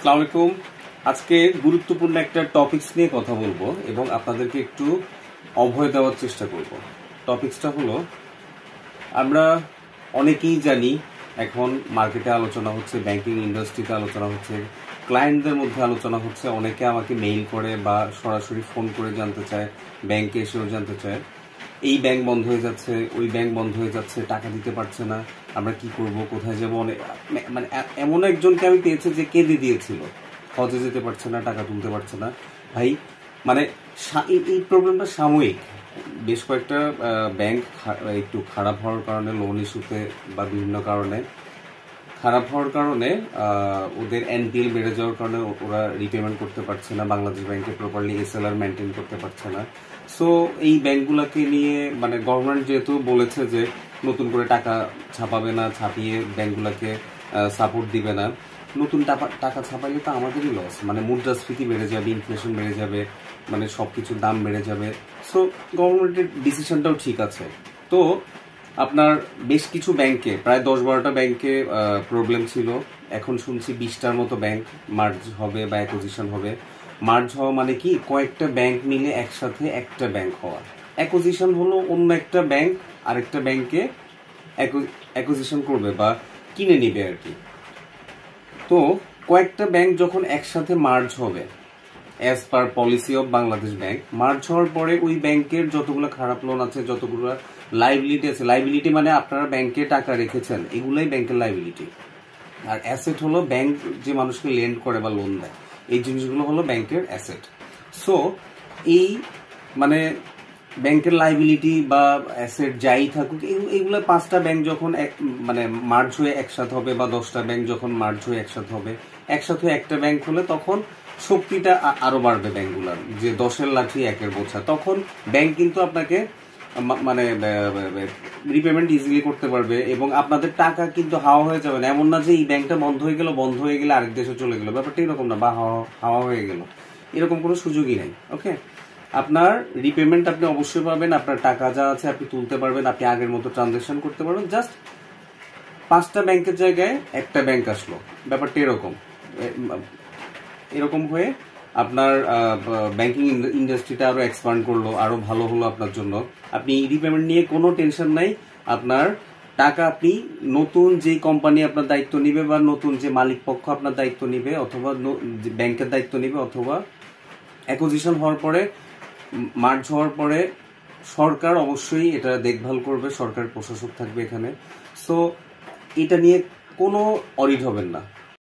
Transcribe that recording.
আসসালামু আলাইকুম। আজকে গুরুত্বপূর্ণ একটা টপিকস নিয়ে কথা বলবো এবং আপনাদেরকে একটু অভয় দেওয়ার চেষ্টা করব। টপিকসটা হলো, আমরা অনেকেই জানি এখন মার্কেটে আলোচনা হচ্ছে, ব্যাংকিং ইন্ডাস্ট্রিতে আলোচনা হচ্ছে, ক্লায়েন্টদের মধ্যে আলোচনা হচ্ছে, অনেকে আমাকে মেইল করে বা সরাসরি ফোন করে জানতে চায়, ব্যাংকে এসেও জানতে চায় এই ব্যাংক বন্ধ হয়ে যাচ্ছে, ওই ব্যাংক বন্ধ হয়ে যাচ্ছে, টাকা দিতে পারছে না, আমরা কি করব, কোথায় যাবো। মানে এমন একজনকে আমি পেয়েছি যে কেঁদে দিয়েছিল, হজে যেতে পারছে না, টাকা তুলতে পারছে না। ভাই মানে এই প্রবলেমটা সাময়িক। বেশ কয়েকটা ব্যাংক একটু খারাপ হওয়ার কারণে, লোন ইস্যুতে বা বিভিন্ন কারণে খারাপ হওয়ার কারণে ওদের এনপিএল বেড়ে যাওয়ার কারণে ওরা রিপেমেন্ট করতে পারছে না, বাংলাদেশ ব্যাংকে প্রপারলি এসএলআর মেনটেন করতে পারছে না। সো এই ব্যাংকগুলোকে নিয়ে মানে গভর্নমেন্ট যেহেতু বলেছে যে নতুন করে টাকা ছাপাবে না, ছাপিয়ে ব্যাংকগুলোকে সাপোর্ট দিবে না, নতুন টাকা ছাপাইলে তো আমাদেরই লস। মানে মুদ্রাস্ফীতি বেড়ে যাবে, ইনফ্লেশন বেড়ে যাবে, মানে সবকিছুর দাম বেড়ে যাবে। সো গভর্নমেন্টের ডিসিশনটাও ঠিক আছে। তো আপনার বেশ কিছু ব্যাংকে, প্রায় 10-12টা ব্যাংকে প্রবলেম ছিল। এখন শুনছি 20টার মতো ব্যাংক মার্জ হবে বা অ্যাকুইজিশন হবে। মার্জ হওয়া মানে কি, কয়েকটা ব্যাংক মিলে একসাথে একটা ব্যাংক হওয়া। অ্যাকুইজিশন হলো অন্য একটা ব্যাংক আরেকটা ব্যাংকে অ্যাকুইজিশন করবে বা কিনে নিবে আর কি। তো কয়েকটা ব্যাংক যখন একসাথে মার্জ হবে, as per policy of Bangladesh bank, merge হওয়ার পরে ওই ব্যাংকের যতগুলো খারাপ লোন আছে, যতগুলো লাইবিলিটি আছে, লাইবিলিটি মানে আপনারা ব্যাংকে টাকা রেখেছেন, এগুলাই ব্যাংকের লাইবিলিটি। আর অ্যাসেট হলো ব্যাংক যে মানুষকে লেন্ড করে বা লোন দেয়, এই জিনিসগুলো হলো ব্যাংকের অ্যাসেট। সো এই মানে ব্যাংকের লাইবিলিটি বা অ্যাসেট যাই থাকুক, এইগুলো 5টা ব্যাংক যখন মানে মার্জ হয়ে একসাথে হবে, বা 10টা ব্যাংক যখন মার্জ হয়ে একসাথে হবে, একসাথে একটা ব্যাংক হলে তখন শক্তিটা আরো বাড়বে ব্যাংকগুলোর, যে 10-এর লাঠি 1-এর বোঝা। তখন ব্যাংক কিন্তু আপনাকে মানে রিপেমেন্ট ইজিলি করতে পারবে এবং আপনাদের টাকা কিন্তু হাওয়া হয়ে যাবে না। এমন না যে এই ব্যাংকটা বন্ধ হয়ে গেলে আরেক দেশে চলে গেল, ব্যাপারটা এরকম না, বা হাওয়া হয়ে গেল, এরকম কোনো সুযোগই নাই। ওকে, আপনার রিপেমেন্ট আপনি অবশ্যই পাবেন, আপনার টাকা যা আছে আপনি তুলতে পারবেন, আপনি আগের মতো ট্রানজাকশন করতে পারবেন। জাস্ট 5টা ব্যাংকের জায়গায় একটা ব্যাংক আসলো, ব্যাপারটা এরকম হয়ে আপনার ব্যাংকিং ইন্ডাস্ট্রিটা আরো এক্সপান্ড করলো, আরো ভালো হলো আপনার জন্য। আপনি রিপেমেন্ট নিয়ে কোনো টেনশন নাই। আপনার টাকা আপনি নতুন যে কোম্পানি আপনার দায়িত্ব নিবে, বা নতুন যে মালিক পক্ষ আপনার দায়িত্ব নিবে, অথবা ব্যাংকের দায়িত্ব নিবে, অথবা অ্যাকুইজিশন হওয়ার পরে, মার্জ হওয়ার পরে সরকার অবশ্যই এটা দেখভাল করবে, সরকার প্রশাসক থাকবে এখানে। সো এটা নিয়ে কোনো অডিট হবেন না।